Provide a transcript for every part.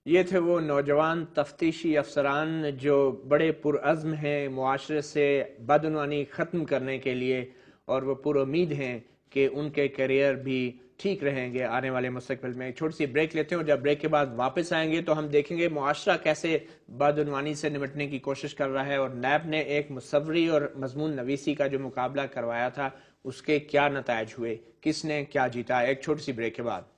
یہ تھے وہ نوجوان تفتیشی افسران جو بڑے پرعزم ہیں معاشرے سے بدعنوانی ختم کرنے کے لیے، اور وہ پر امید ہیں کہ ان کے کیریئر بھی ٹھیک رہیں گے آنے والے مستقبل میں۔ ایک چھوٹی سی بریک لیتے ہیں، اور جب بریک کے بعد واپس آئیں گے تو ہم دیکھیں گے معاشرہ کیسے بدعنوانی سے نمٹنے کی کوشش کر رہا ہے، اور نیب نے ایک مصوری اور مضمون نویسی کا جو مقابلہ کروایا تھا اس کے کیا نتائج ہوئے، کس نے کیا جیتا۔ ایک چھوٹی سی بریک کے بعد۔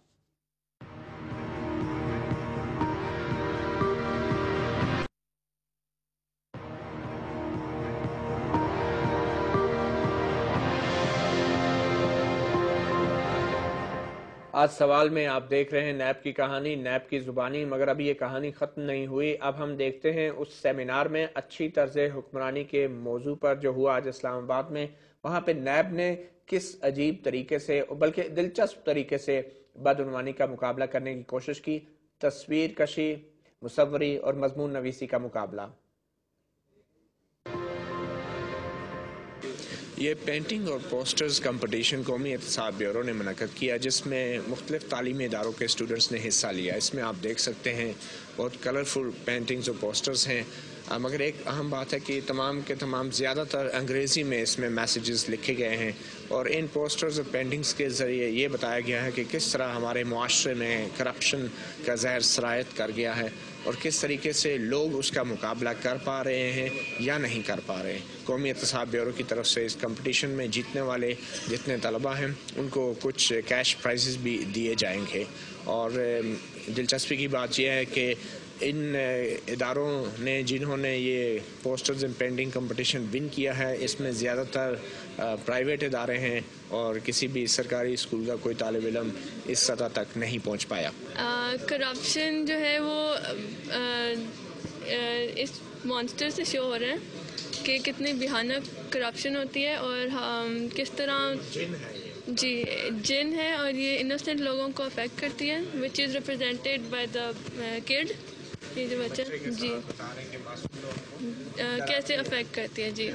آج سوال میں آپ دیکھ رہے ہیں نیب کی کہانی، نیب کی زبانی، مگر ابھی یہ کہانی ختم نہیں ہوئی۔ اب ہم دیکھتے ہیں اس سیمینار میں اچھی طرز حکمرانی کے موضوع پر جو ہوا آج اسلام آباد میں، وہاں پہ نیب نے کس عجیب طریقے سے بلکہ دلچسپ طریقے سے بدعنوانی کا مقابلہ کرنے کی کوشش کی۔ تصویر کشی، مصوری اور مضمون نویسی کا مقابلہ۔ یہ پینٹنگ اور پوسٹرز کمپٹیشن قومی احتساب بیورو نے منعقد کیا، جس میں مختلف تعلیمی اداروں کے اسٹوڈنٹس نے حصہ لیا۔ اس میں آپ دیکھ سکتے ہیں بہت کلرفل پینٹنگز اور پوسٹرز ہیں، مگر ایک اہم بات ہے کہ تمام کے تمام زیادہ تر انگریزی میں اس میں میسیجز لکھے گئے ہیں، اور ان پوسٹرز اور پینٹنگز کے ذریعے یہ بتایا گیا ہے کہ کس طرح ہمارے معاشرے میں کرپشن کا زہر سرایت کر گیا ہے، اور کس طریقے سے لوگ اس کا مقابلہ کر پا رہے ہیں یا نہیں کر پا رہے ہیں۔ قومی احتساب بیورو کی طرف سے اس کمپٹیشن میں جیتنے والے جتنے طلبہ ہیں ان کو کچھ کیش پرائزز بھی دیے جائیں گے، اور دلچسپی کی بات یہ ہے کہ ان اداروں نے جنہوں نے یہ posters and painting competition one کیا ہے، اس میں زیادہ تر پرائیویٹ ادارے ہیں، اور کسی بھی سرکاری اسکول کا کوئی طالب علم اس سطح تک نہیں پہنچ پایا۔ کرپشن جو ہے وہ اس مانسٹر سے شو ہو رہا ہے کہ کتنی بھیانک کرپشن ہوتی ہے، اور کس طرح جی جن ہے، اور یہ انوسینٹ لوگوں کو افیکٹ کرتی ہے، وچ از ریپرزینٹیڈ بائی دا کڈ، یہ جو بچہ جی کیسے افیکٹ کرتی ہے جی۔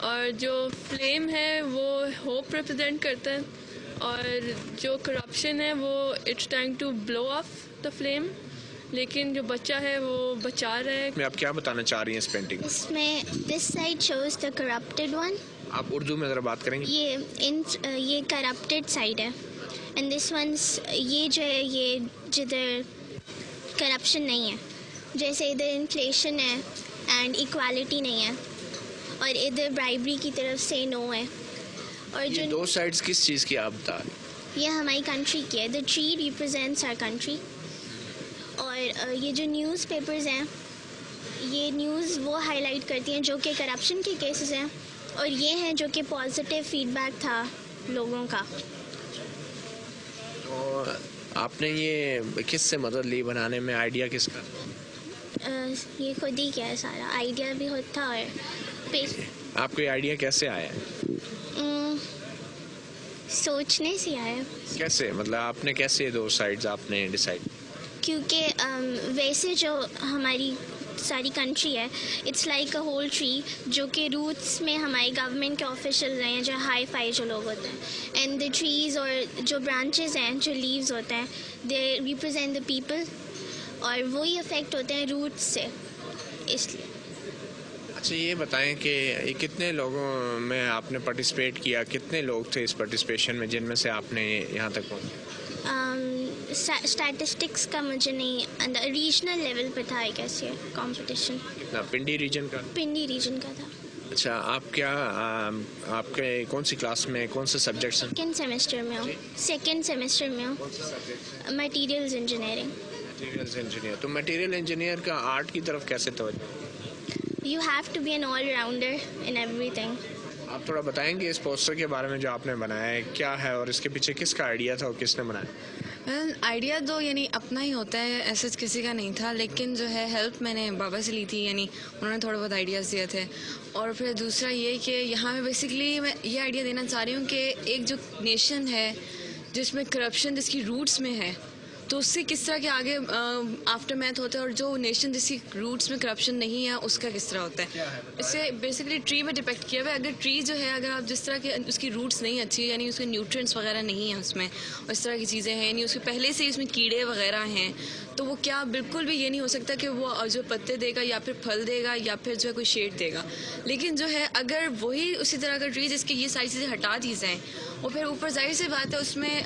اور جو فلیم ہے وہ ہوپ ریپرزینٹ کرتا ہے، اور جو کرپشن ہے وہ it's trying to blow off the flame, لیکن جو بچہ ہے وہ بچا رہا ہے۔ آپ کیا بتانا چاہ رہی ہیں اس پینٹنگ؟ اس میں this side shows the corrupted one. آپ اردو میں ذرا بات کریں گے؟ یہ کرپٹیڈ سائڈ ہے، اینڈ دس ونس یہ جو ہے یہ جدھر کرپشن نہیں ہے، جیسے ادھر انفلیشن ہے اینڈ ایکوالٹی نہیں ہے، اور ادھر برائبری کی طرف سے نو ہے۔ اور جو دو سائڈز کس چیز کی آپ بتا رہے ہیں؟ یہ ہماری کنٹری کی ہے، the tree represents our country. اور یہ جو نیوز پیپرز ہیں، یہ نیوز وہ ہائی لائٹ کرتی ہیں جو کہ کرپشن کے کیسز ہیں، اور یہ ہیں جو کہ پازیٹیو فیڈ بیک تھا لوگوں کا۔ تو آپ نے یہ کس سے مدد لی بنانے میں؟ آئیڈیا کس کا؟ یہ خود ہی کیا ہے، سارا آئیڈیا بھی ہوتا، اور آپ کو یہ آئیڈیا کیسے آیا ہے؟ سوچنے سے آیا۔ کیسے، مطلب آپ نے کیسے دو سائڈز آپ نے ڈیسائیڈ؟ کیونکہ ویسے جو ہماری ساری کنٹری ہے، it's like a whole tree, جو کہ روٹس میں ہمارے گورنمنٹ کے آفیشیل ہیں، جو ہائی فائی جو لوگ ہوتے ہیں، اینڈ دا ٹریز اور جو برانچز ہیں، جو لیوز ہوتے ہیں، دے ریپرزینٹ دا پیپل، اور وہی افیکٹ ہوتے ہیں روٹس سے، اس لیے۔ اچھا یہ بتائیں کہ کتنے لوگوں میں آپ نے پارٹیسپیٹ کیا، کتنے لوگ تھے اس پارٹیسپیشن میں جن میں سے آپ نے یہاں تک پہنچے؟ اسٹیٹسٹکس کا مجھے نہیں، ریجنل لیول پہ تھا ایک ایسے کمپٹیشن۔ کتنا؟ پنڈی ریجن کا؟ پنڈی ریجن کا تھا۔ اچھا آپ کیا آپ کے کون سی کلاس میں کون سے سبجیکٹس ہیں؟ سیکنڈ سیمسٹر میں ہوں۔ سیکنڈ سیمسٹر میں ہوں۔ Materials engineering. Materials engineer. تو مٹیریل انجینئر کا آرٹ کی طرف کیسے توجہ؟ You have to be an all-rounder in everything. آپ تھوڑا بتائیں گے اس پوسٹر کے بارے میں جو آپ نے بنایا ہے کیا ہے، اور اس کے پیچھے کس کا آئیڈیا تھا اور کس نے بنایا؟ آئیڈیا تو یعنی اپنا ہی ہوتا ہے، ایسے کسی کا نہیں تھا، لیکن جو ہے ہیلپ میں نے بابا سے لی تھی، یعنی انہوں نے تھوڑے بہت آئیڈیاز دیے تھے۔ اور پھر دوسرا یہ کہ یہاں میں بیسکلی میں یہ آئیڈیا دینا چاہ رہی ہوں کہ ایک جو نیشن ہے جس میں کرپشن جس کی روٹس میں ہے، تو اس سے کس طرح کے آگے آفٹر میتھ ہوتا ہے، اور جو نیشن جس کی روٹس میں کرپشن نہیں ہے اس کا کس طرح ہوتا ہے۔ اس سے بیسکلی ٹری میں ڈپیکٹ کیا ہوا ہے۔ اگر ٹری جو ہے، اگر آپ جس طرح کے اس کی روٹس نہیں اچھی، یعنی اس کے نیوٹرینٹس وغیرہ نہیں ہیں اس میں، اور اس طرح کی چیزیں ہیں، یعنی اس کے پہلے سے اس میں کیڑے وغیرہ ہیں، تو وہ کیا بالکل بھی یہ نہیں ہو سکتا کہ وہ جو پتے دے گا یا پھر پھل دے گا یا پھر جو ہے کوئی شیڈ دے گا. لیکن جو ہے اگر وہی اسی طرح کا ٹری جس کی یہ ساری چیزیں ہٹا دی جائیں اور پھر اوپر ظاہر سی بات ہے اس میں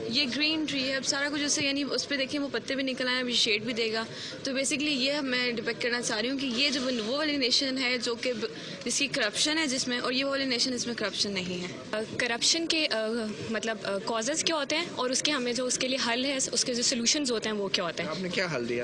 یہ گرین ٹری ہے, اب سارا کچھ اس سے یعنی اس پہ دیکھیں وہ پتے بھی نکل آئے, ابھی شیڈ بھی دے گا. تو بیسکلی یہ میں ڈپیکٹ کرنا چاہ رہی ہوں کہ یہ جو وہ والی نیشن ہے جو کہ جس کی کرپشن ہے جس میں, اور یہ والی نیشن جس میں کرپشن نہیں ہے. کرپشن کے مطلب کازز کیا ہوتے ہیں اور اس کے ہمیں جو اس کے لیے حل ہے, اس کے جو سولوشنز ہوتے ہیں وہ کیا ہوتے ہیں؟ آپ نے کیا حل دیا؟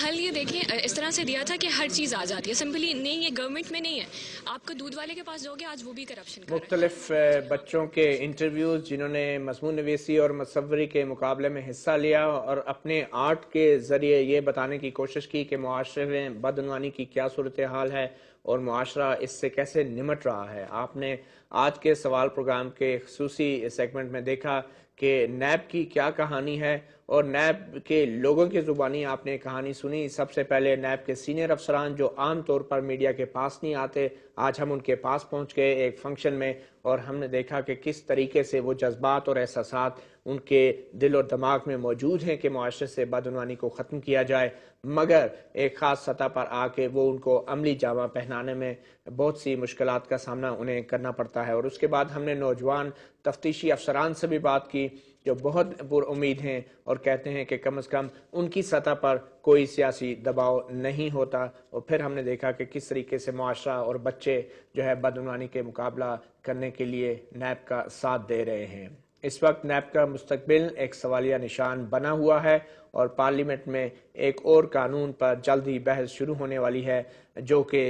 حل یہ دیکھیں اس طرح سے دیا تھا کہ ہر چیز آ جاتی ہے, سمپلی نہیں, یہ گورنمنٹ میں نہیں ہے. آپ کو دودھ والے کے پاس جاؤ گے آج وہ بھی کرپشن کر رہا ہے. مختلف بچوں کے انٹرویوز جنہوں نے مضمون نویسی اور مصوری کے مقابلے میں حصہ لیا اور اپنے آرٹ کے ذریعے یہ بتانے کی کوشش کی کہ معاشرے میں بدعنوانی کی کیا صورتحال ہے اور معاشرہ اس سے کیسے نمٹ رہا ہے. آپ نے آج کے سوال پروگرام کے خصوصی سیگمنٹ میں دیکھا کہ نیب کی کیا کہانی ہے اور نیب کے لوگوں کی زبانی آپ نے کہانی سنی. سب سے پہلے نیب کے سینئر افسران جو عام طور پر میڈیا کے پاس نہیں آتے, آج ہم ان کے پاس پہنچ گئے ایک فنکشن میں اور ہم نے دیکھا کہ کس طریقے سے وہ جذبات اور احساسات ان کے دل اور دماغ میں موجود ہیں کہ معاشرے سے بدعنوانی کو ختم کیا جائے, مگر ایک خاص سطح پر آ کے وہ ان کو عملی جامہ پہنانے میں بہت سی مشکلات کا سامنا انہیں کرنا پڑتا ہے. اور اس کے بعد ہم نے نوجوان تفتیشی افسران سے بھی بات کی جو بہت پر امید ہیں اور کہتے ہیں کہ کم از کم ان کی سطح پر کوئی سیاسی دباؤ نہیں ہوتا. اور پھر ہم نے دیکھا کہ کس طریقے سے معاشرہ اور بچے جو ہے بدعنوانی کے مقابلہ کرنے کے لیے نیب کا ساتھ دے رہے ہیں. اس وقت نیب کا مستقبل ایک سوالیہ نشان بنا ہوا ہے اور پارلیمنٹ میں ایک اور قانون پر جلد ہی بحث شروع ہونے والی ہے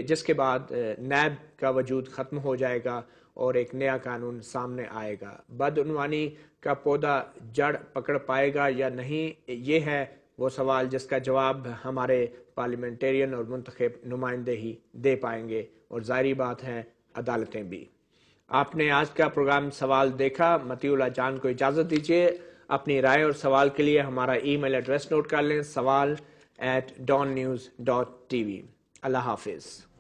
جس کے بعد نیب کا وجود ختم ہو جائے گا اور ایک نیا قانون سامنے آئے گا. بدعنوانی کا پودا جڑ پکڑ پائے گا یا نہیں, یہ ہے وہ سوال جس کا جواب ہمارے پارلیمنٹیرین اور منتخب نمائندے ہی دے پائیں گے, اور ظاہری بات ہے عدالتیں بھی. آپ نے آج کا پروگرام سوال دیکھا. مطیع اللہ جان کو اجازت دیجیے. اپنی رائے اور سوال کے لیے ہمارا ای میل ایڈریس نوٹ کر لیں, sawal@dawnnews.tv. اللہ حافظ.